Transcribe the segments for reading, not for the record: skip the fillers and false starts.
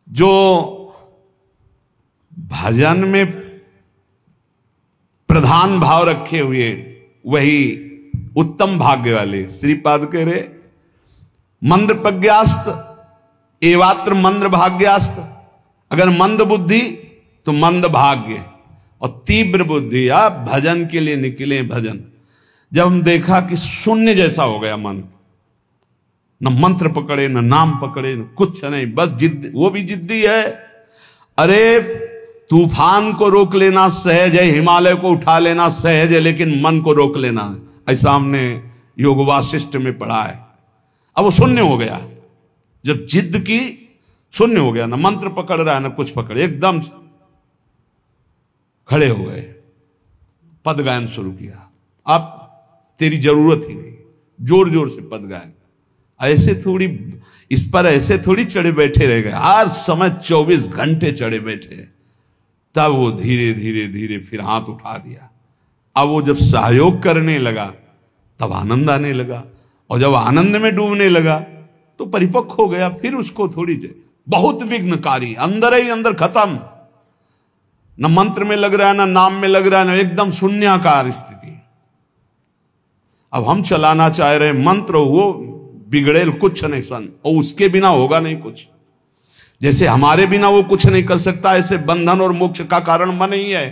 जो भजन में प्रधान भाव रखे हुए वही उत्तम भाग्य वाले। श्रीपाद कह रहे मंद प्रज्ञास्त एवात्र मंद भाग्यास्त। अगर मंद बुद्धि तो मंद भाग्य, और तीव्र बुद्धि आप भजन के लिए निकले। भजन जब हम देखा कि शून्य जैसा हो गया मन, न मंत्र पकड़े न नाम पकड़े न कुछ नहीं, बस जिद, वो भी जिद्दी है। अरे तूफान को रोक लेना सहज है, हिमालय को उठा लेना सहज है, लेकिन मन को रोक लेना, ऐसा हमने योग वासिष्ठ में पढ़ा है। अब वो शून्य हो गया, जब जिद की शून्य हो गया, ना मंत्र पकड़ रहा है ना कुछ पकड़े, एकदम खड़े हो गए, पद गायन शुरू किया। अब तेरी जरूरत ही नहीं, जोर जोर से पद गायन। ऐसे थोड़ी इस पर ऐसे थोड़ी चढ़े बैठे रह गए, हर समय 24 घंटे चढ़े बैठे। तब वो धीरे धीरे धीरे फिर हाथ उठा दिया। अब वो जब सहयोग करने लगा तब आनंद आने लगा, और जब आनंद में डूबने लगा तो परिपक्व हो गया। फिर उसको थोड़ी बहुत विघ्नकारी, अंदर ही अंदर खत्म, न मंत्र में लग रहा है ना नाम में लग रहा है, ना एकदम शून्याकार स्थिति। अब हम चलाना चाह रहे मंत्र, वो बिगड़ेल कुछ नहीं सन, और उसके बिना होगा नहीं कुछ। जैसे हमारे बिना वो कुछ नहीं कर सकता, ऐसे बंधन और मोक्ष का कारण मन ही है।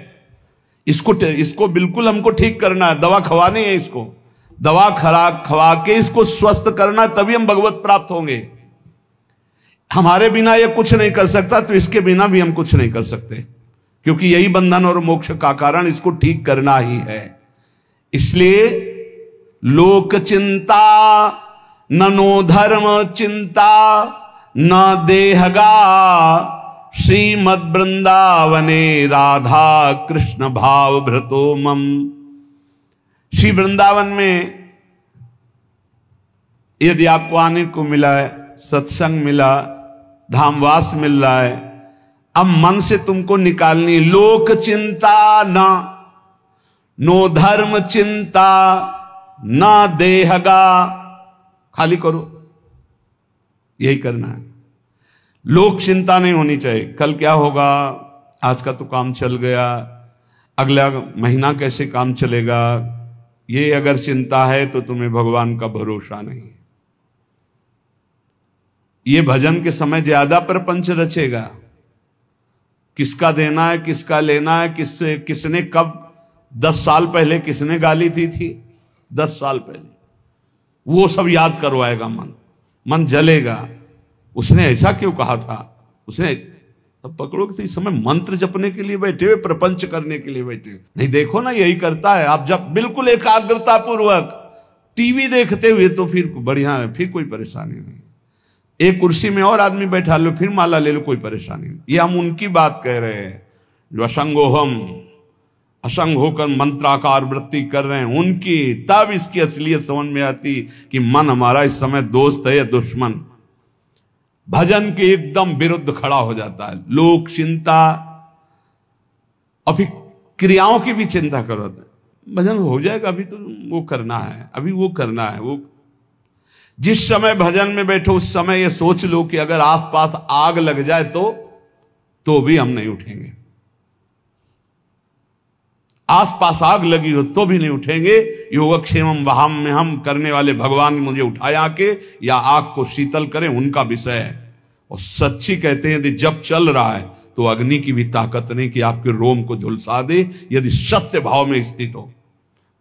इसको बिल्कुल हमको ठीक करना है, दवा खवानी है, इसको दवा खवा के इसको स्वस्थ करना, तभी हम भगवत प्राप्त होंगे। हमारे बिना ये कुछ नहीं कर सकता, तो इसके बिना भी हम कुछ नहीं कर सकते, क्योंकि यही बंधन और मोक्ष का कारण, इसको ठीक करना ही है। इसलिए लोक चिंता ननो धर्म चिंता न देहगा, श्रीमद वृंदावने राधा कृष्ण भाव भ्रतो मम। श्री वृंदावन में यदि आपको आने को मिला है, सत्संग मिला, धामवास मिल रहा है, अब मन से तुमको निकालनी लोक चिंता ना, नो धर्म चिंता ना देहगा, खाली करो, यही करना है। लोक चिंता नहीं होनी चाहिए, कल क्या होगा, आज का तो काम चल गया, अगला महीना कैसे काम चलेगा, ये अगर चिंता है तो तुम्हें भगवान का भरोसा नहीं है। ये भजन के समय ज्यादा प्रपंच रचेगा, किसका देना है, किसका लेना है, किसने कब 10 साल पहले किसने गाली दी थी, 10 साल पहले, वो सब याद करवाएगा। मन जलेगा, उसने ऐसा क्यों कहा था, उसने तब पकड़ो कि इस समय मंत्र जपने के लिए बैठे हुए, प्रपंच करने के लिए बैठे हुए नहीं। देखो ना यही करता है। आप जब बिल्कुल एकाग्रता पूर्वक टीवी देखते हुए तो फिर बढ़िया है, फिर कोई परेशानी नहीं। एक कुर्सी में और आदमी बैठा लो, फिर माला ले लो, कोई परेशानी नहीं। ये हम उनकी बात कह रहे हैं जो असंग होकर मंत्राकार वृत्ति कर रहे हैं, उनकी। तब इसकी असलियत समझ में आती कि मन हमारा इस समय दोस्त है या दुश्मन। भजन के एकदम विरुद्ध खड़ा हो जाता है। लोक चिंता, और फिर क्रियाओं की भी चिंता करो, भजन हो जाएगा, अभी तो वो करना है, अभी वो करना है। वो जिस समय भजन में बैठो उस समय ये सोच लो कि अगर आसपास आग लग जाए तो भी हम नहीं उठेंगे। आसपास आग लगी हो तो भी नहीं उठेंगे। योगक्षेमम वहाम में हम करने वाले भगवान मुझे उठाए आके या आग को शीतल करें, उनका विषय है। और सच्ची कहते हैं यदि जब चल रहा है तो अग्नि की भी ताकत नहीं कि आपके रोम को झुलसा दे, यदि सत्य भाव में स्थित हो।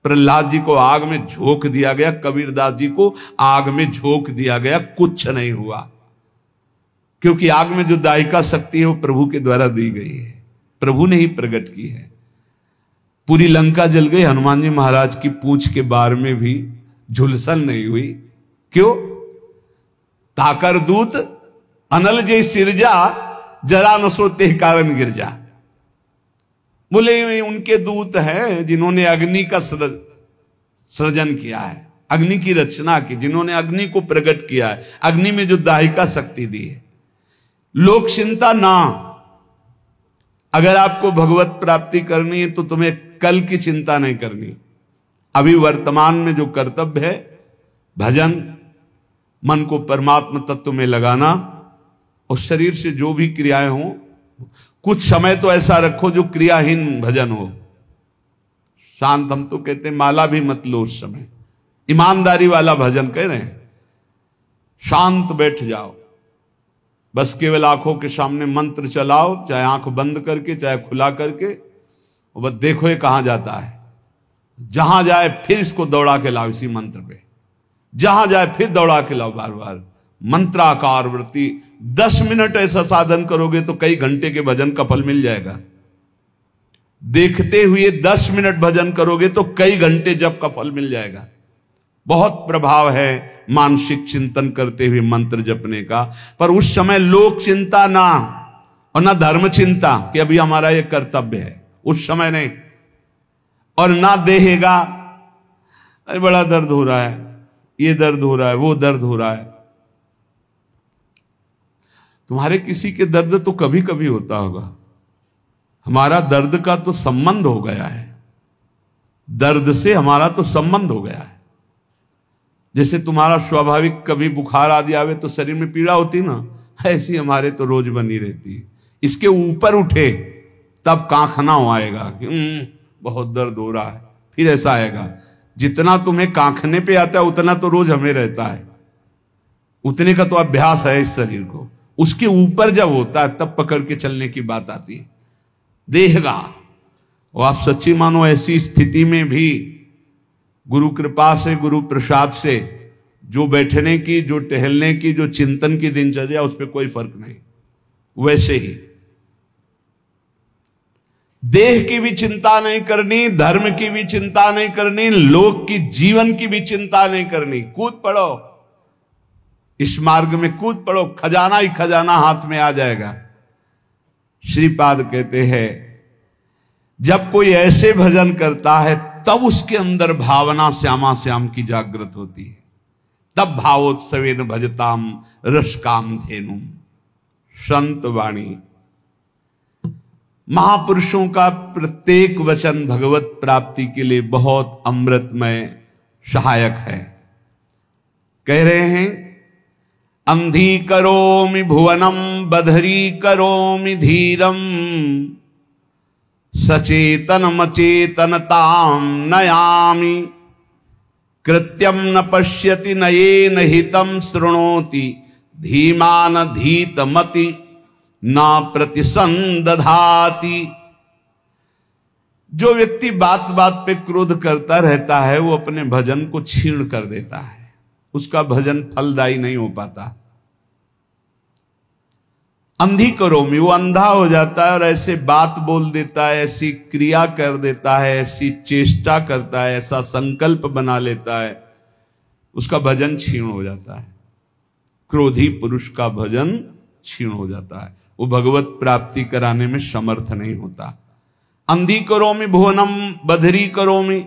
प्रहलाद जी को आग में झोंक दिया गया, कबीरदास जी को आग में झोंक दिया गया, कुछ नहीं हुआ, क्योंकि आग में जो दायिका शक्ति है वो प्रभु के द्वारा दी गई है, प्रभु ने ही प्रकट की है। पूरी लंका जल गई, हनुमान जी महाराज की पूंछ के बार में भी झुलसन नहीं हुई। क्यों? ताकर दूत अनल जय सिरजा, जरा न सोते कारण गिरजा। बोले उनके दूत हैं जिन्होंने अग्नि का सृजन किया है, अग्नि की रचना की, जिन्होंने अग्नि को प्रकट किया है, अग्नि में जो दाहिका शक्ति दी है। लोक चिंता ना, अगर आपको भगवत प्राप्ति करनी है तो तुम्हें कल की चिंता नहीं करनी। अभी वर्तमान में जो कर्तव्य है, भजन, मन को परमात्मा तत्व में लगाना, और शरीर से जो भी क्रियाएं हों, कुछ समय तो ऐसा रखो जो क्रियाहीन भजन हो। शांत, हम तो कहते हैं माला भी मत लो उस समय, ईमानदारी वाला भजन कह रहे हैं। शांत बैठ जाओ, बस केवल आंखों के सामने मंत्र चलाओ, चाहे आंख बंद करके चाहे खुला करके, और बस देखो ये कहां जाता है। जहां जाए फिर इसको दौड़ा के लाओ इसी मंत्र पे, जहां जाए फिर दौड़ा के लाओ बार बार। मंत्राकार वृत्ति 10 मिनट ऐसा साधन करोगे तो कई घंटे के भजन का फल मिल जाएगा। देखते हुए 10 मिनट भजन करोगे तो कई घंटे जप का फल मिल जाएगा। बहुत प्रभाव है मानसिक चिंतन करते हुए मंत्र जपने का। पर उस समय लोक चिंता ना, और ना धर्म चिंता कि अभी हमारा ये कर्तव्य है, उस समय नहीं। और ना देहेगा अरे बड़ा दर्द हो रहा है, ये दर्द हो रहा है, वो दर्द हो रहा है। तुम्हारे किसी के दर्द तो कभी कभी होता होगा, हमारा दर्द का तो संबंध हो गया है, दर्द से हमारा तो संबंध हो गया है। जैसे तुम्हारा स्वाभाविक कभी बुखार आदि आवे तो शरीर में पीड़ा होती ना, ऐसी हमारे तो रोज बनी रहती है। इसके ऊपर उठे तब कांखना आएगा कि बहुत दर्द हो रहा है, फिर ऐसा आएगा। जितना तुम्हें कांखने पे आता है उतना तो रोज हमें रहता है, उतने का तो अभ्यास है इस शरीर को। उसके ऊपर जब होता है तब पकड़ के चलने की बात आती है। देहगा, और आप सच्ची मानो ऐसी स्थिति में भी गुरु कृपा से, गुरु प्रसाद से जो बैठने की, जो टहलने की, जो चिंतन की दिनचर्या, उस पर कोई फर्क नहीं। वैसे ही देह की भी चिंता नहीं करनी, धर्म की भी चिंता नहीं करनी, लोक की जीवन की भी चिंता नहीं करनी। कूद पड़ो, इस मार्ग में कूद पड़ो, खजाना ही खजाना हाथ में आ जाएगा। श्रीपाद कहते हैं जब कोई ऐसे भजन करता है तब उसके अंदर भावना श्यामा श्याम की जागृत होती है। तब भावोत्सवेन भजताम रस काम धेनुम। संत वाणी, महापुरुषों का प्रत्येक वचन भगवत प्राप्ति के लिए बहुत अमृतमय सहायक है। कह रहे हैं अंधी करोमि भुवनम बधरी करोमि धीरम सचेतन मचेतनताम नयामि कृत्यम न पश्यति नयेन हितम शृणोति धीमान धीतमति ना प्रतिसंदधाति। जो व्यक्ति बात बात पे क्रोध करता रहता है वो अपने भजन को छीण कर देता है, उसका भजन फलदायी नहीं हो पाता। अंधी करोमि, वो अंधा हो जाता है और ऐसे बात बोल देता है, ऐसी क्रिया कर देता है, ऐसी चेष्टा करता है, ऐसा संकल्प बना लेता है, उसका भजन क्षीण हो जाता है। क्रोधी पुरुष का भजन क्षीण हो जाता है, वो भगवत प्राप्ति कराने में समर्थ नहीं होता। अंधी करोमि भुवनम बधरी करोमि,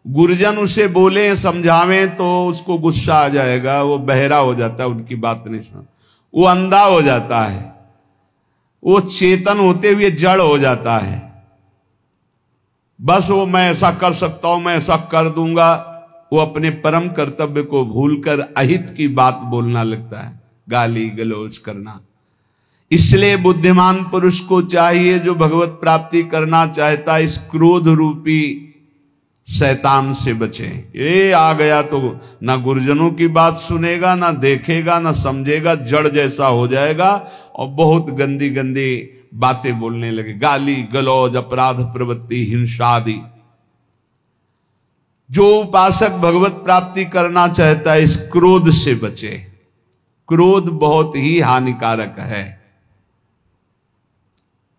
गुरुजन उसे बोले समझावें तो उसको गुस्सा आ जाएगा, वो बहरा हो जाता है, उनकी बात नहीं सुन, वो अंधा हो जाता है, वो चेतन होते हुए जड़ हो जाता है। बस वो मैं ऐसा कर सकता हूं, मैं ऐसा कर दूंगा, वो अपने परम कर्तव्य को भूलकर अहित की बात बोलना लगता है, गाली गलौज करना। इसलिए बुद्धिमान पुरुष को चाहिए, जो भगवत प्राप्ति करना चाहता, इस क्रोध रूपी शैतान से बचे। ये आ गया तो ना गुरुजनों की बात सुनेगा, ना देखेगा, ना समझेगा, जड़ जैसा हो जाएगा और बहुत गंदी गंदी बातें बोलने लगे, गाली गलौज, अपराध प्रवृत्ति, हिंसा आदि। जो उपासक भगवत प्राप्ति करना चाहता है इस क्रोध से बचे। क्रोध बहुत ही हानिकारक है।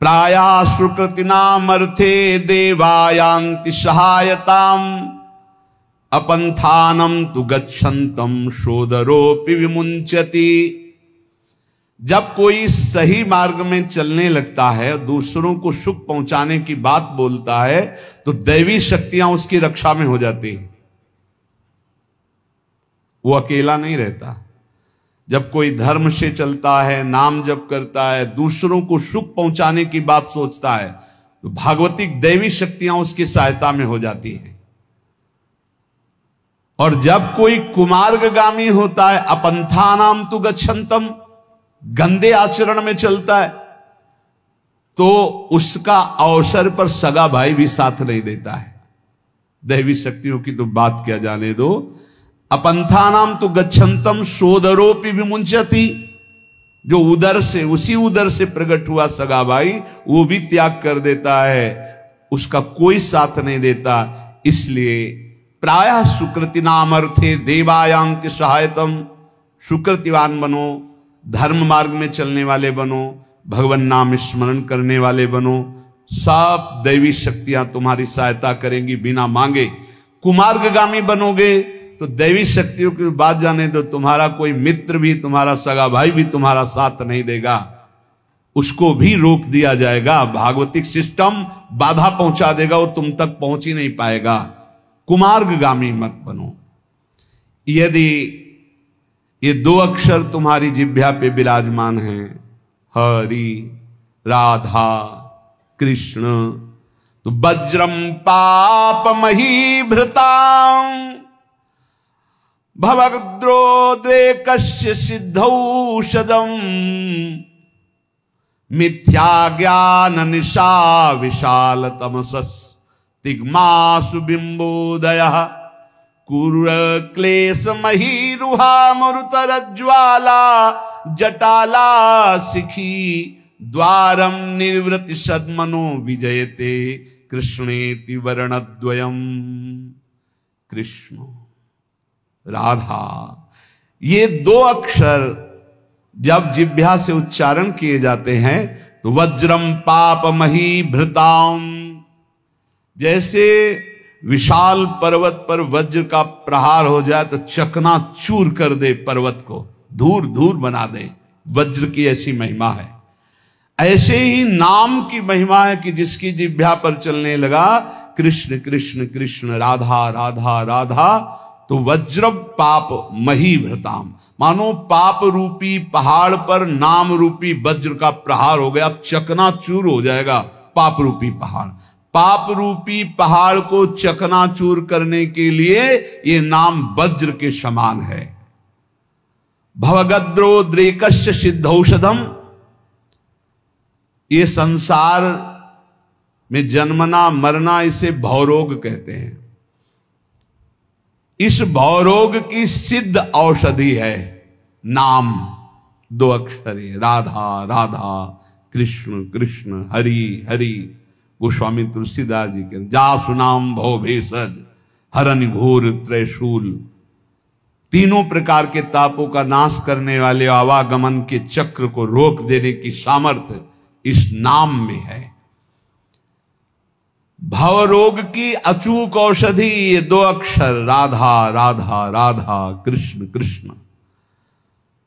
प्राया सुकृतिनामर्थे देवायांति सहायताम अपंथानम तु गच्छन्तम शोदरोपि विमुंचति। जब कोई सही मार्ग में चलने लगता है, दूसरों को सुख पहुंचाने की बात बोलता है, तो दैवी शक्तियां उसकी रक्षा में हो जाती है, वो अकेला नहीं रहता। जब कोई धर्म से चलता है, नाम जप करता है, दूसरों को सुख पहुंचाने की बात सोचता है, तो भागवतिक दैवी शक्तियां उसकी सहायता में हो जाती हैं। और जब कोई कुमार्गगामी होता है, अपंथानाम तु गच्छन्तम, गंदे आचरण में चलता है तो उसका अवसर पर सगा भाई भी साथ नहीं देता है। दैवी शक्तियों की तो बात क्या जाने दो। अपंथानाम तो गच्छन्तम सोदरोपि विमुंचति, जो उदर से, उसी उदर से प्रकट हुआ सगा भाई वो भी त्याग कर देता है, उसका कोई साथ नहीं देता। इसलिए प्रायः सुकृति नाम अर्थे देवायांति सहायतम, सुकृतिवान बनो, धर्म मार्ग में चलने वाले बनो, भगवान नाम स्मरण करने वाले बनो, सब दैवी शक्तियां तुम्हारी सहायता करेंगी बिना मांगे। कुमार्गगामी बनोगे तो दैवी शक्तियों की बात जाने दो, तुम्हारा कोई मित्र भी, तुम्हारा सगा भाई भी तुम्हारा साथ नहीं देगा, उसको भी रोक दिया जाएगा। भागवतिक सिस्टम बाधा पहुंचा देगा, वो तुम तक पहुंच ही नहीं पाएगा। कुमार्गगामी मत बनो। यदि ये दो अक्षर तुम्हारी जिह्वा पे विराजमान हैं, हरि राधा कृष्ण, तो वज्रम पापमही भृतां भवद्रोदेकस्य सिद्धौषधम मिथ्या ज्ञान निशा विशाल तमसस् तिग्मासु बिंबोदयः कुर क्लेश महीरुहा मरुतरज्ज्वाला जटाला सिखी द्वारम निर्वृति सद्मनो विजयते कृष्णेति वर्णद्वयम्। कृष्ण राधा, ये दो अक्षर जब जिह्वा से उच्चारण किए जाते हैं तो वज्रम पापमही भृताम, जैसे विशाल पर्वत पर वज्र का प्रहार हो जाए तो चकना चूर कर दे, पर्वत को धूर धूर बना दे, वज्र की ऐसी महिमा है। ऐसे ही नाम की महिमा है कि जिसकी जिह्वा पर चलने लगा कृष्ण कृष्ण कृष्ण राधा राधा राधा, तो वज्र पाप मही भृताम, मानो पाप रूपी पहाड़ पर नाम रूपी वज्र का प्रहार हो गया, अब चकनाचूर हो जाएगा पाप रूपी पहाड़। पाप रूपी पहाड़ को चकनाचूर करने के लिए ये नाम वज्र के समान है। भवगद्रोद्रेकस्य सिद्धौषधम, ये संसार में जन्मना मरना इसे भवरोग कहते हैं। इस भवरोग की सिद्ध औषधि है नाम, दो अक्षर है, राधा राधा कृष्ण कृष्ण हरि हरि। गोस्वामी तुलसीदास जी के जासु नाम भव भेषज हरन घोर त्रैशूल, तीनों प्रकार के तापों का नाश करने वाले आवागमन के चक्र को रोक देने की सामर्थ्य इस नाम में है। भवरोग की अचूक औषधि ये दो अक्षर राधा राधा राधा कृष्ण कृष्ण।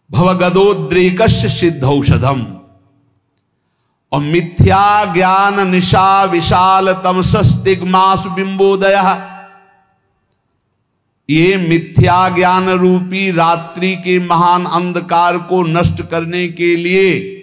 भवगदोद्रेकस्य सिद्धौषधम, और मिथ्या ज्ञान निशा विशाल तमसस्तिग्मासु बिंबोदयः, ये मिथ्या ज्ञान रूपी रात्रि के महान अंधकार को नष्ट करने के लिए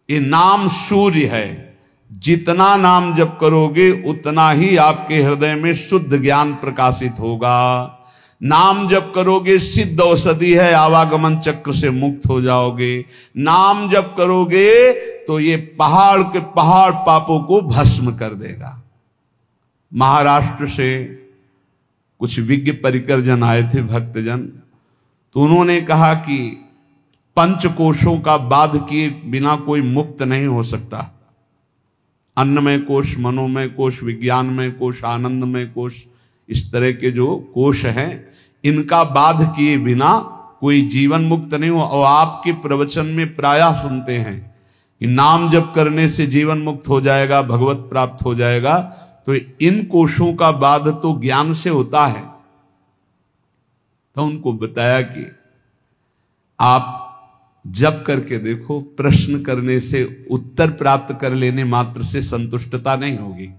ये नाम सूर्य है। जितना नाम जप करोगे उतना ही आपके हृदय में शुद्ध ज्ञान प्रकाशित होगा। नाम जप करोगे सिद्ध औषधि है, आवागमन चक्र से मुक्त हो जाओगे। नाम जप करोगे तो ये पहाड़ के पहाड़ पापों को भस्म कर देगा। महाराष्ट्र से कुछ विज्ञ परिकर जन आए थे, भक्तजन, तो उन्होंने कहा कि पंचकोशों का बाध किए बिना कोई मुक्त नहीं हो सकता। अन्नमय कोश, मनोमय कोश, विज्ञानमय कोश, आनंदमय कोश, इस तरह के जो कोश हैं इनका बाध किए बिना कोई जीवन मुक्त नहीं हो। और आपके प्रवचन में प्रायः सुनते हैं कि नाम जप करने से जीवन मुक्त हो जाएगा, भगवत प्राप्त हो जाएगा। तो इन कोशों का बाध तो ज्ञान से होता है। तो उनको बताया कि आप जप करके देखो, प्रश्न करने से उत्तर प्राप्त कर लेने मात्र से संतुष्टता नहीं होगी।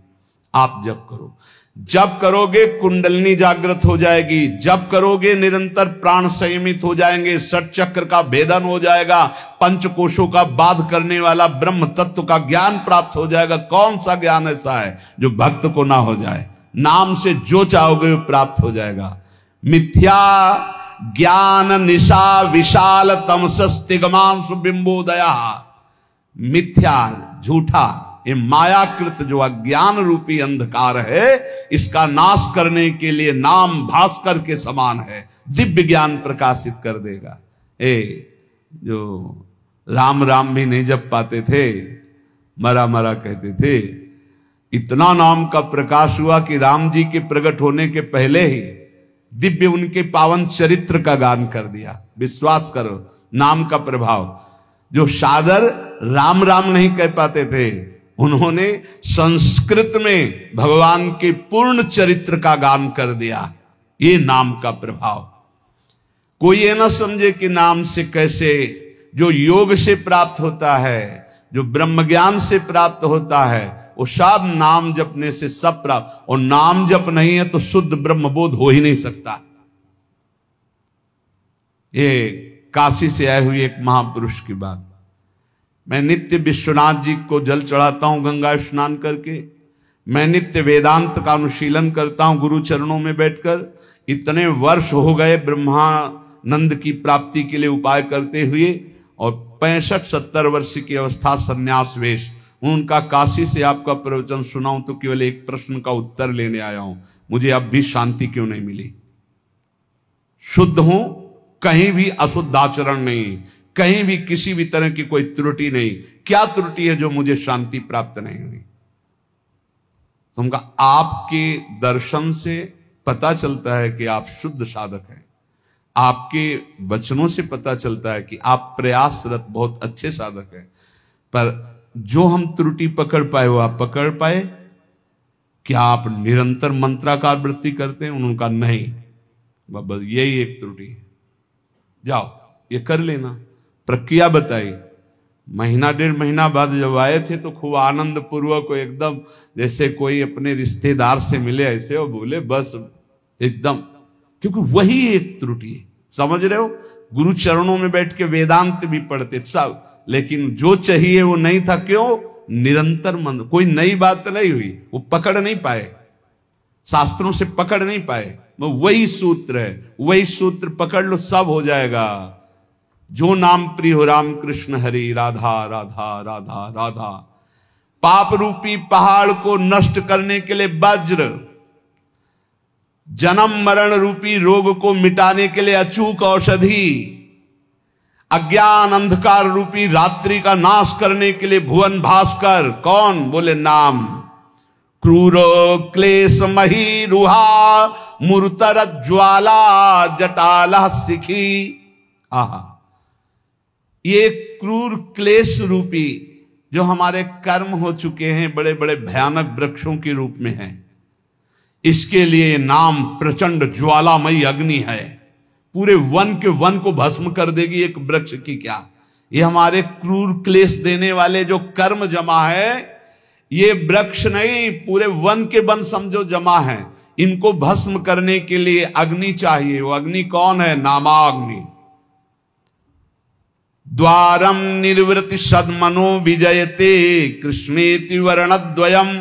आप जप करो, जप करोगे कुंडलिनी जागृत हो जाएगी, जप करोगे निरंतर प्राण संयमित हो जाएंगे, षट चक्र का भेदन हो जाएगा, पंचकोशों का बाध करने वाला ब्रह्म तत्व का ज्ञान प्राप्त हो जाएगा। कौन सा ज्ञान ऐसा है जो भक्त को ना हो जाए? नाम से जो चाहोगे वो प्राप्त हो जाएगा। मिथ्या ज्ञान निशा विशाल तमसस्तिगमांशु बिंबोदया। मिथ्या झूठा ये मायाकृत जो अज्ञान रूपी अंधकार है, इसका नाश करने के लिए नाम भास्कर के समान है, दिव्य ज्ञान प्रकाशित कर देगा। जो राम राम भी नहीं जप पाते थे, मरा मरा कहते थे, इतना नाम का प्रकाश हुआ कि राम जी के प्रकट होने के पहले ही दिव्य उनके पावन चरित्र का गान कर दिया। विश्वास करो, नाम का प्रभाव। जो सादर राम राम नहीं कह पाते थे, उन्होंने संस्कृत में भगवान के पूर्ण चरित्र का गान कर दिया। ये नाम का प्रभाव। कोई ये ना समझे कि नाम से कैसे, जो योग से प्राप्त होता है, जो ब्रह्म ज्ञान से प्राप्त होता है, वो सब नाम जपने से सब प्राप्त। और नाम जप नहीं है तो शुद्ध ब्रह्म बोध हो ही नहीं सकता। ये काशी से आए हुए एक महापुरुष की बात। मैं नित्य विश्वनाथ जी को जल चढ़ाता हूं गंगा स्नान करके। मैं नित्य वेदांत का अनुशीलन करता हूं गुरु चरणों में बैठकर। इतने वर्ष हो गए ब्रह्मानंद की प्राप्ति के लिए उपाय करते हुए, और 65-70 वर्ष की अवस्था संन्यास वेश। उनका काशी से आपका प्रवचन सुनाऊं तो केवल एक प्रश्न का उत्तर लेने आया हूं, मुझे अब भी शांति क्यों नहीं मिली? शुद्ध हूं, कहीं भी अशुद्ध आचरण नहीं, कहीं भी किसी भी तरह की कोई त्रुटि नहीं। क्या त्रुटि है जो मुझे शांति प्राप्त नहीं हुई? तुमका आपके दर्शन से पता चलता है कि आप शुद्ध साधक हैं। आपके वचनों से पता चलता है कि आप प्रयासरत बहुत अच्छे साधक हैं। पर जो हम त्रुटि पकड़ पाए वो आप पकड़ पाए? क्या आप निरंतर मंत्राकार वृत्ति करते हैं? उन्होंने कहा नहीं, बस यही एक त्रुटि है, जाओ ये कर लेना। प्रक्रिया बताई। महीना 1.5 महीना बाद जब आए थे तो खूब आनंद पूर्वक एकदम जैसे कोई अपने रिश्तेदार से मिले ऐसे, और बोले बस एकदम, क्योंकि वही एक त्रुटि है। समझ रहे हो? गुरु चरणों में बैठ के वेदांत भी पढ़ते सब, लेकिन जो चाहिए वो नहीं था। क्यों? निरंतर मन, कोई नई बात नहीं हुई, वो पकड़ नहीं पाए, शास्त्रों से पकड़ नहीं पाए। वही सूत्र है, वही सूत्र पकड़ लो, सब हो जाएगा। जो नाम प्रिय हो राम कृष्ण हरि, राधा राधा राधा राधा। पाप रूपी पहाड़ को नष्ट करने के लिए वज्र, जन्म मरण रूपी रोग को मिटाने के लिए अचूक औषधि, अज्ञान अंधकार रूपी रात्रि का नाश करने के लिए भुवन भास्कर। कौन? बोले नाम। क्रूरो क्लेश मही रुहा मूर्तर ज्वाला जटाला सिखी। आहा, ये क्रूर क्लेश रूपी जो हमारे कर्म हो चुके हैं, बड़े बड़े भयानक वृक्षों के रूप में हैं, इसके लिए नाम प्रचंड ज्वालामयी अग्नि है। पूरे वन के वन को भस्म कर देगी एक वृक्ष की क्या। ये हमारे क्रूर क्लेश देने वाले जो कर्म जमा है, ये वृक्ष नहीं, पूरे वन के वन समझो जमा है। इनको भस्म करने के लिए अग्नि चाहिए। वो अग्नि कौन है? नामाग्नि। द्वारम निर्वृति सदमनो विजयते कृष्णेति वर्णद्वयम।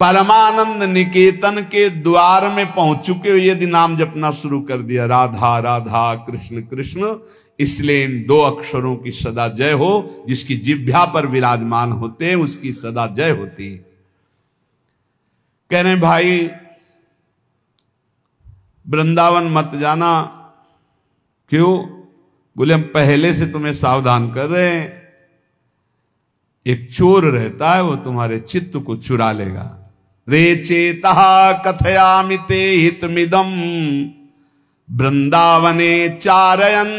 परमानंद निकेतन के द्वार में पहुंच चुके हो यदि नाम जपना शुरू कर दिया, राधा राधा कृष्ण कृष्ण, इसलिए इन 2 अक्षरों की सदा जय हो। जिसकी जिह्वा पर विराजमान होते हैं उसकी सदा जय होती है। कह रहे भाई वृंदावन मत जाना। क्यों? बोले हम पहले से तुम्हें सावधान कर रहे हैं। एक चोर रहता है, वो तुम्हारे चित्त को चुरा लेगा। रे चेता कथयामि ते हितमिदम वृंदावने चारयन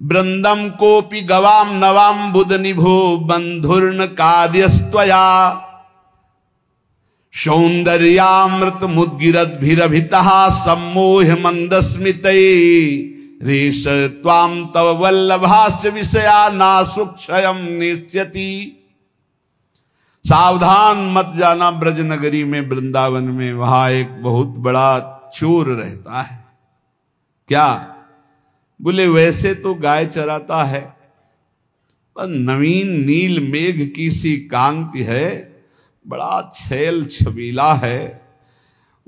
वृंदम कोपि गवाम नवाम बुध निभो बंधुर्न कार्यस्त्वया सौंदर्यामृत मुद्गिरद्भिरभितः सम्मोह मंदस्मितै रेश त्वाम तव वल्लभाश्च विषया नासुक्षयम निश्चति। सावधान मत जाना ब्रज नगरी में, वृंदावन में, वहां एक बहुत बड़ा चोर रहता है। क्या? बोले वैसे तो गाय चराता है, पर नवीन नील मेघ की सी कांति है, बड़ा छैल छबीला है,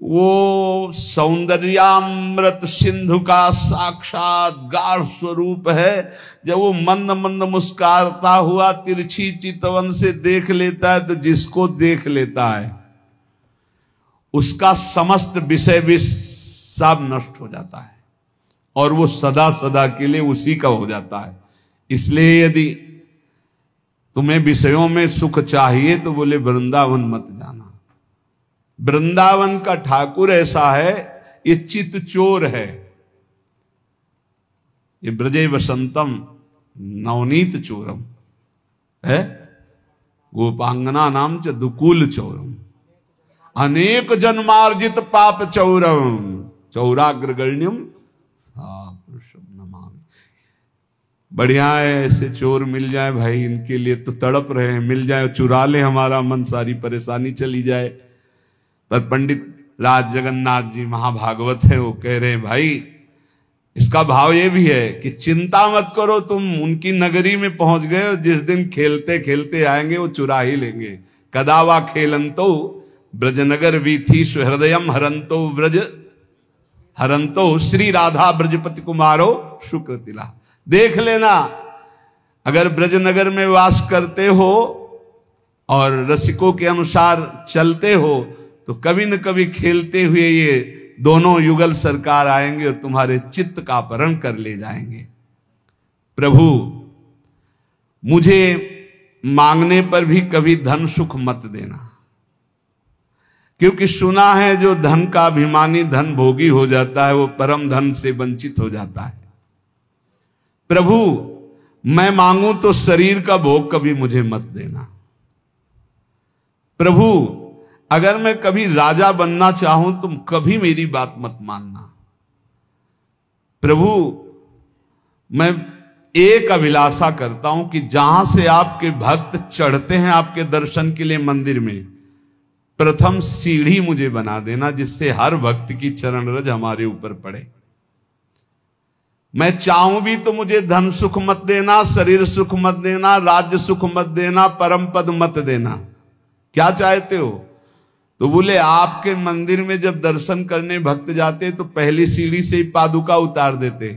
वो सौंदर्यामृत सिंधु का साक्षात गाढ़ स्वरूप है। जब वो मंद मंद मुस्कुराता हुआ तिरछी चितवन से देख लेता है तो जिसको देख लेता है उसका समस्त विषय विष सब नष्ट हो जाता है और वो सदा सदा के लिए उसी का हो जाता है। इसलिए यदि तुम्हें विषयों में सुख चाहिए तो बोले वृंदावन मत जाना। वृंदावन का ठाकुर ऐसा है, ये चित चोर है, ये ब्रजे वसंतम नवनीत चोरम है, गोपांगना नाम च दुकूल चोरम, अनेक जन्मार्जित पाप चौरम, चौराग्रगण्यम नमामि। बढ़िया है, ऐसे चोर मिल जाए भाई, इनके लिए तो तड़प रहे हैं, मिल जाए चुरा ले हमारा मन, सारी परेशानी चली जाए। पर पंडित राज जगन्नाथ जी महाभागवत है, वो कह रहे हैं भाई इसका भाव ये भी है कि चिंता मत करो, तुम उनकी नगरी में पहुंच गए हो, जिस दिन खेलते खेलते आएंगे वो चुरा ही लेंगे। कदावा खेलंतो ब्रजनगर वीथी सुहृदयम हरंतो ब्रज हरंतो श्री राधा ब्रजपति कुमारो शुक्र तिला। देख लेना, अगर ब्रजनगर में वास करते हो और रसिकों के अनुसार चलते हो तो कभी न कभी खेलते हुए ये दोनों युगल सरकार आएंगे और तुम्हारे चित्त का अपहरण कर ले जाएंगे। प्रभु मुझे मांगने पर भी कभी धन सुख मत देना, क्योंकि सुना है जो धन का अभिमानी धन भोगी हो जाता है वो परम धन से वंचित हो जाता है। प्रभु मैं मांगू तो शरीर का भोग कभी मुझे मत देना। प्रभु अगर मैं कभी राजा बनना चाहूं तुम कभी मेरी बात मत मानना। प्रभु मैं एक अभिलाषा करता हूं कि जहां से आपके भक्त चढ़ते हैं आपके दर्शन के लिए मंदिर में, प्रथम सीढ़ी मुझे बना देना जिससे हर भक्त की चरण रज हमारे ऊपर पड़े। मैं चाहूं भी तो मुझे धन सुख मत देना, शरीर सुख मत देना, राज्य सुख मत देना, परम पद मत देना। क्या चाहते हो? तो बोले आपके मंदिर में जब दर्शन करने भक्त जाते तो पहली सीढ़ी से ही पादुका उतार देते।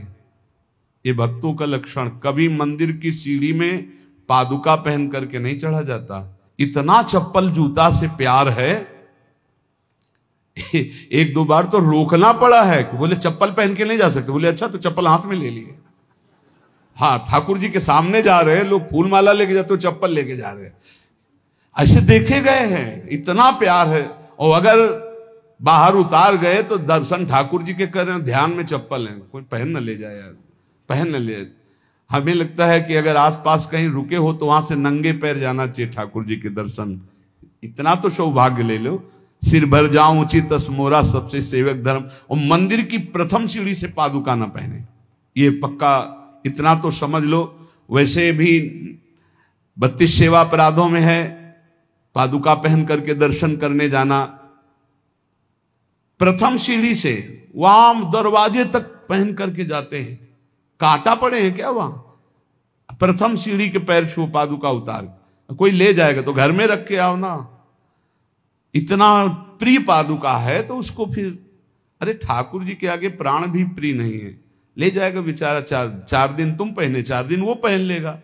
ये भक्तों का लक्षण, कभी मंदिर की सीढ़ी में पादुका पहन करके नहीं चढ़ा जाता। इतना चप्पल जूता से प्यार है, एक दो बार तो रोकना पड़ा है कि बोले चप्पल पहन के नहीं जा सकते। बोले अच्छा तो चप्पल हाथ में ले लिए। हाँ, ठाकुर जी के सामने जा रहे हैं लोग, फूल माला लेके जाते हो, चप्पल लेके जा रहे हैं, ऐसे देखे गए हैं। इतना प्यार है। और अगर बाहर उतार गए तो दर्शन ठाकुर जी के कर रहे हैं, ध्यान में चप्पल है, कोई पहन न ले जाए यार, पहन न ले। हमें लगता है कि अगर आसपास कहीं रुके हो तो वहां से नंगे पैर जाना चाहिए ठाकुर जी के दर्शन। इतना तो सौभाग्य ले लो, सिर भर जाऊं उचित मोरा सबसे सेवक धर्म। और मंदिर की प्रथम सीढ़ी से पादुका ना पहने, ये पक्का इतना तो समझ लो। वैसे भी 32 सेवा अपराधों में है पादुका पहन करके दर्शन करने जाना। प्रथम सीढ़ी से वहां दरवाजे तक पहन करके जाते हैं, कांटा पड़े हैं क्या वहां? प्रथम सीढ़ी के पैर छू पादुका उतार, कोई ले जाएगा तो घर में रख के आओ ना। इतना प्रिय पादुका है तो उसको फिर, अरे ठाकुर जी के आगे प्राण भी प्रिय नहीं है, ले जाएगा बेचारा। चार दिन तुम पहने, 4 दिन वो पहन लेगा।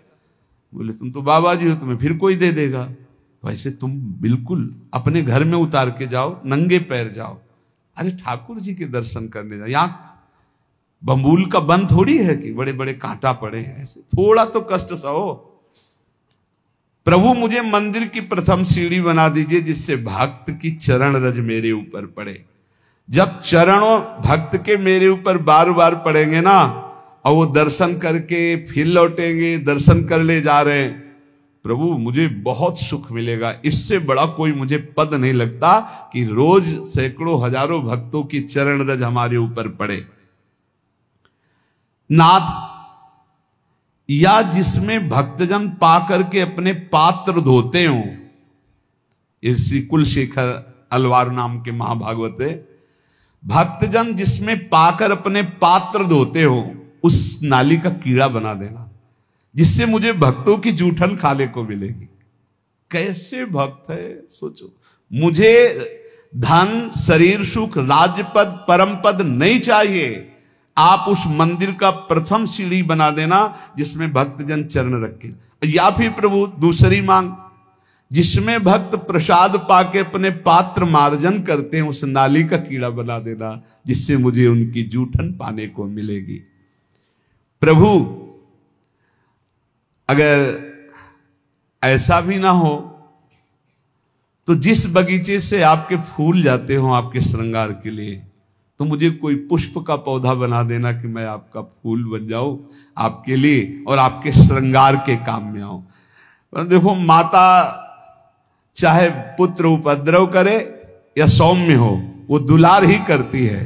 बोले तुम तो बाबा जी हो, तुम्हें फिर कोई दे देगा। वैसे तुम बिल्कुल अपने घर में उतार के जाओ, नंगे पैर जाओ। अरे ठाकुर जी के दर्शन करने जाओ। यहां बम्बूल का बंद थोड़ी है कि बड़े बड़े कांटा पड़े हैं, ऐसे थोड़ा तो कष्ट सहो। प्रभु मुझे मंदिर की प्रथम सीढ़ी बना दीजिए जिससे भक्त की चरण रज मेरे ऊपर पड़े। जब चरणों भक्त के मेरे ऊपर बार बार पड़ेंगे ना, और वो दर्शन करके फिर लौटेंगे, दर्शन कर ले जा रहे हैं, प्रभु मुझे बहुत सुख मिलेगा। इससे बड़ा कोई मुझे पद नहीं लगता कि रोज सैकड़ों हजारों भक्तों की चरण रज हमारे ऊपर पड़े। नाथ या जिसमें भक्तजन पा करके अपने पात्र धोते हो, इसी कुलशेखर अलवार नाम के महाभागवत है, भक्तजन जिसमें पाकर अपने पात्र धोते हो उस नाली का कीड़ा बना देना जिससे मुझे भक्तों की जूठन खाने को मिलेगी। कैसे भक्त है सोचो। मुझे धन, शरीर सुख, राज्यपद, परम पद नहीं चाहिए। आप उस मंदिर का प्रथम सीढ़ी बना देना जिसमें भक्तजन चरण रखे। या फिर प्रभु दूसरी मांग, जिसमें भक्त प्रसाद पाके अपने पात्र मार्जन करते हैं, उस नाली का कीड़ा बना देना जिससे मुझे उनकी जूठन पाने को मिलेगी। प्रभु अगर ऐसा भी ना हो तो जिस बगीचे से आपके फूल जाते हो आपके श्रृंगार के लिए, तो मुझे कोई पुष्प का पौधा बना देना कि मैं आपका फूल बन जाऊं आपके लिए और आपके श्रृंगार के काम में आऊं। देखो, माता चाहे पुत्र उपद्रव करे या सौम्य हो, वो दुलार ही करती है,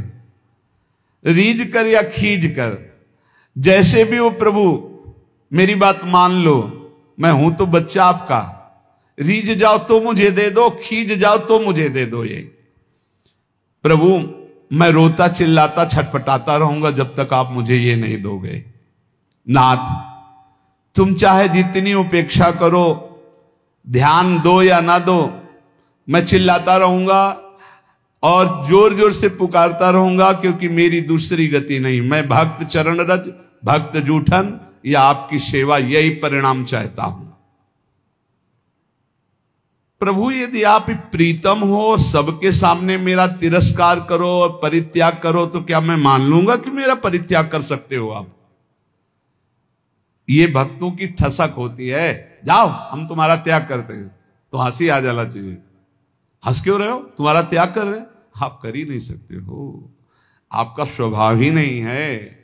रीझ कर या खींच कर, जैसे भी वो। प्रभु मेरी बात मान लो, मैं हूं तो बच्चा आपका, रीझ जाओ तो मुझे दे दो, खींच जाओ तो मुझे दे दो। ये प्रभु मैं रोता चिल्लाता छटपटाता रहूंगा जब तक आप मुझे ये नहीं दोगे। नाथ तुम चाहे जितनी उपेक्षा करो, ध्यान दो या ना दो, मैं चिल्लाता रहूंगा और जोर जोर से पुकारता रहूंगा, क्योंकि मेरी दूसरी गति नहीं। मैं भक्त चरण रज, भक्त जूठन या आपकी सेवा, यही परिणाम चाहता हूं। प्रभु यदि आप प्रीतम हो और सबके सामने मेरा तिरस्कार करो और परित्याग करो, तो क्या मैं मान लूंगा कि मेरा परित्याग कर सकते हो आप? ये भक्तों की ठसक होती है। जाओ हम तुम्हारा त्याग करते हैं, तो हंसी आ जाना चाहिए। हंस क्यों रहे हो? तुम्हारा त्याग कर रहे हैं, आप कर ही नहीं सकते हो, आपका स्वभाव ही नहीं है,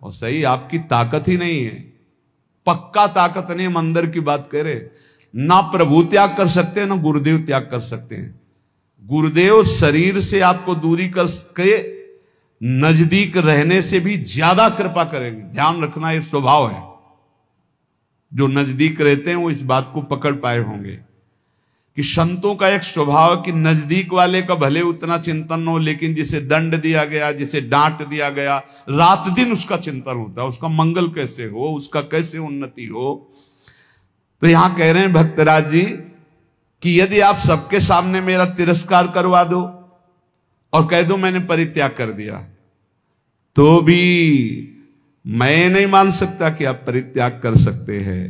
और सही आपकी ताकत ही नहीं है। पक्का ताकत नहीं। हम अंदर की बात कह रहे, ना प्रभु त्याग कर सकते हैं ना गुरुदेव त्याग कर सकते हैं। गुरुदेव शरीर से आपको दूरी करके नजदीक रहने से भी ज्यादा कृपा करेंगे। ध्यान रखना, ये स्वभाव है। जो नजदीक रहते हैं वो इस बात को पकड़ पाए होंगे कि संतों का एक स्वभाव कि नजदीक वाले का भले उतना चिंतन हो, लेकिन जिसे दंड दिया गया, जिसे डांट दिया गया, रात दिन उसका चिंतन होता है, उसका मंगल कैसे हो, उसका कैसे उन्नति हो। तो यहां कह रहे हैं भक्तराज जी कि यदि आप सबके सामने मेरा तिरस्कार करवा दो और कह दो मैंने परित्याग कर दिया, तो भी मैं नहीं मान सकता कि आप परित्याग कर सकते हैं।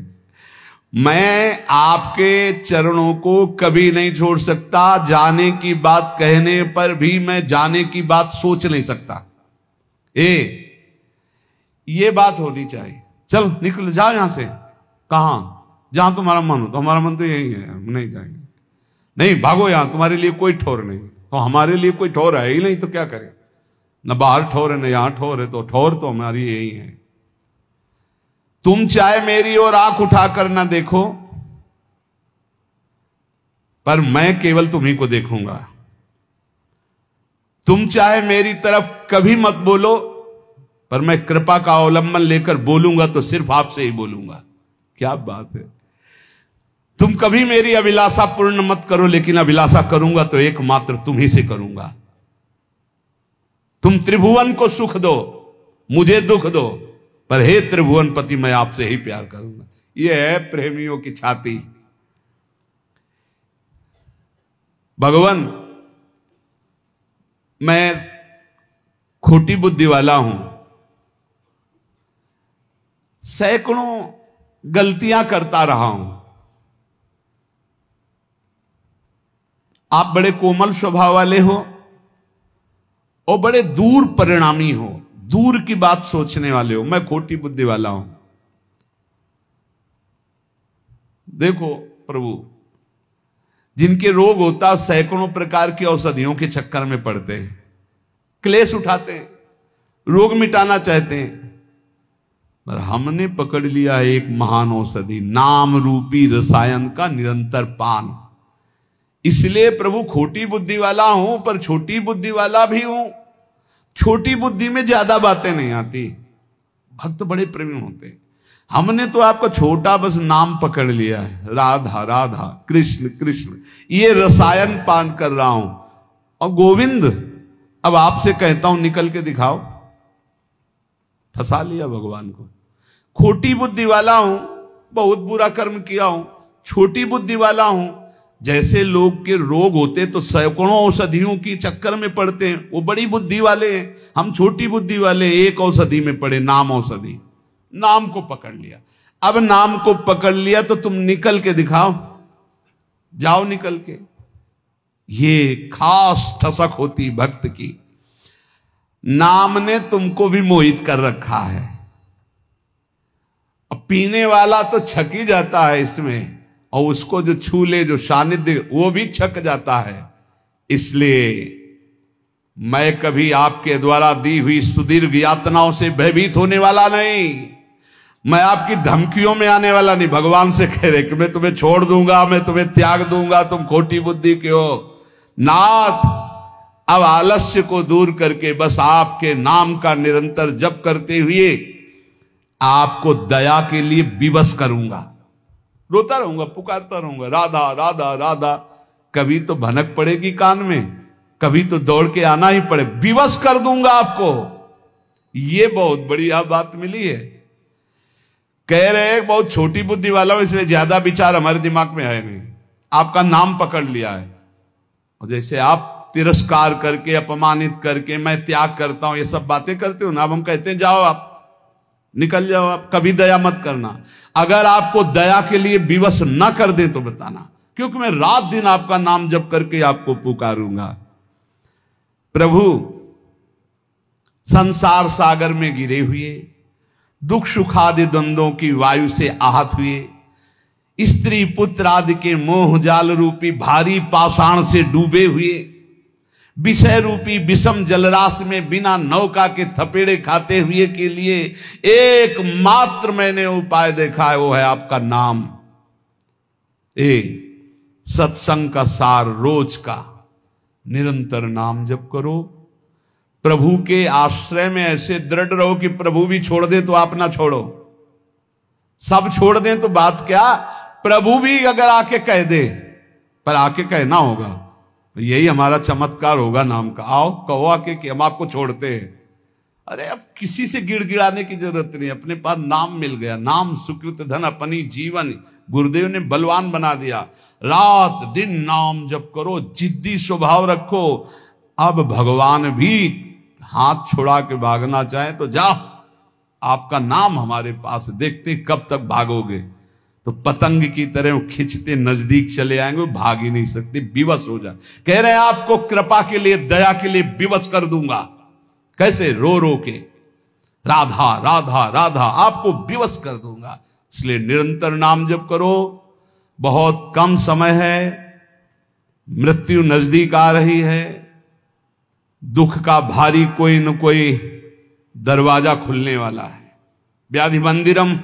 मैं आपके चरणों को कभी नहीं छोड़ सकता। जाने की बात कहने पर भी मैं जाने की बात सोच नहीं सकता। ये बात होनी चाहिए। चलो निकल जाओ यहां से। कहां? जहां तुम्हारा मन हो। तो हमारा मन तो यही है, हम नहीं जाएंगे। नहीं भागो, यहां तुम्हारे लिए कोई ठोर नहीं। तो हमारे लिए कोई ठोर है ही नहीं, तो क्या करें? न बाहर ठोर है न यहां ठोर है, तो ठोर तो हमारी यही है। तुम चाहे मेरी ओर आंख उठाकर ना देखो, पर मैं केवल तुम्ही को देखूंगा। तुम चाहे मेरी तरफ कभी मत बोलो, पर मैं कृपा का अवलंबन लेकर बोलूंगा तो सिर्फ आपसे ही बोलूंगा। क्या बात है। तुम कभी मेरी अभिलाषा पूर्ण मत करो, लेकिन अभिलाषा करूंगा तो एकमात्र तुम ही से करूंगा। तुम त्रिभुवन को सुख दो, मुझे दुख दो, पर हे त्रिभुवन पति मैं आपसे ही प्यार करूंगा। यह है प्रेमियों की छाती। भगवान मैं खोटी बुद्धि वाला हूं, सैकड़ों गलतियां करता रहा हूं। आप बड़े कोमल स्वभाव वाले हो और बड़े दूर परिणामी हो, दूर की बात सोचने वाले हो। मैं खोटी बुद्धि वाला हूं। देखो प्रभु, जिनके रोग होता सैकड़ों प्रकार की औषधियों के चक्कर में पड़ते हैं, क्लेश उठाते हैं, रोग मिटाना चाहते हैं, पर हमने पकड़ लिया एक महान औषधि, नाम रूपी रसायन का निरंतर पान। इसलिए प्रभु खोटी बुद्धि वाला हूं, पर छोटी बुद्धि वाला भी हूं। छोटी बुद्धि में ज्यादा बातें नहीं आती। भक्त बड़े प्रेमी होते हैं। हमने तो आपका छोटा बस नाम पकड़ लिया है, राधा राधा कृष्ण कृष्ण, ये रसायन पान कर रहा हूं। और गोविंद अब आपसे कहता हूं निकल के दिखाओ। फंसा लिया भगवान को। खोटी बुद्धि वाला हूं, बहुत बुरा कर्म किया हूं, छोटी बुद्धि वाला हूं, जैसे लोग के रोग होते तो सैकड़ों औषधियों की चक्कर में पड़ते हैं, वो बड़ी बुद्धि वाले हैं, हम छोटी बुद्धि वाले, एक औषधि में पड़े, नाम औषधि, नाम को पकड़ लिया। अब नाम को पकड़ लिया तो तुम निकल के दिखाओ, जाओ निकल के। ये खास ठसक होती भक्त की, नाम ने तुमको भी मोहित कर रखा है। अब पीने वाला तो छक ही जाता है इसमें, और उसको जो छू ले, जो सानिध्य, वो भी छक जाता है। इसलिए मैं कभी आपके द्वारा दी हुई सुदीर्घ यातनाओं से भयभीत होने वाला नहीं, मैं आपकी धमकियों में आने वाला नहीं। भगवान से कह रहे कि मैं तुम्हें छोड़ दूंगा, मैं तुम्हें त्याग दूंगा, तुम खोटी बुद्धि के हो। नाथ, अब आलस्य को दूर करके बस आपके नाम का निरंतर जप करते हुए आपको दया के लिए विवश करूंगा। रोता रहूंगा, पुकारता रहूंगा, राधा राधा राधा। कभी तो भनक पड़ेगी कान में, कभी तो दौड़ के आना ही पड़े, विवश कर दूंगा आपको। ये बहुत बढ़िया बात मिली है। कह रहे हैं बहुत छोटी बुद्धि वाला हो, इसलिए ज्यादा विचार हमारे दिमाग में है नहीं, आपका नाम पकड़ लिया है। और जैसे आप तिरस्कार करके, अपमानित करके मैं त्याग करता हूं, ये सब बातें करते हो ना, अब हम कहते हैं जाओ आप, निकल जाओ आप, कभी दया मत करना। अगर आपको दया के लिए विवश न कर दे तो बताना, क्योंकि मैं रात दिन आपका नाम जप करके आपको पुकारूंगा। प्रभु, संसार सागर में गिरे हुए, दुख सुखादि द्वंद्वों की वायु से आहत हुए, स्त्री पुत्र आदि के मोह जाल रूपी भारी पाषाण से डूबे हुए, विषय रूपी विषम जलराशि में बिना नौका के थपेड़े खाते हुए के लिए एकमात्र मैंने उपाय देखा है, वो है आपका नाम। सत्संग का सार रोज का निरंतर नाम जप करो। प्रभु के आश्रय में ऐसे दृढ़ रहो कि प्रभु भी छोड़ दे तो आप ना छोड़ो, सब छोड़ दें तो बात क्या, प्रभु भी अगर आके कह दे, पर आके कहना होगा। यही हमारा चमत्कार होगा नाम का। आओ कहो आके कि हम आपको छोड़ते हैं। अरे अब किसी से गिड़गिड़ाने की जरूरत नहीं, अपने पास नाम मिल गया। नाम सुकृत धन अपनी जीवन, गुरुदेव ने बलवान बना दिया। रात दिन नाम जप करो, जिद्दी स्वभाव रखो। अब भगवान भी हाथ छुड़ा के भागना चाहे तो जाओ, आपका नाम हमारे पास, देखते कब तक भागोगे। तो पतंग की तरह वो खिंचते नजदीक चले आएंगे, भाग ही नहीं सकते, विवश हो जाए। कह रहे हैं आपको कृपा के लिए, दया के लिए विवश कर दूंगा। कैसे? रो रो के राधा राधा राधा आपको विवश कर दूंगा। इसलिए निरंतर नाम जप करो। बहुत कम समय है, मृत्यु नजदीक आ रही है, दुख का भारी कोई न कोई दरवाजा खुलने वाला है। व्याधि मंदिरम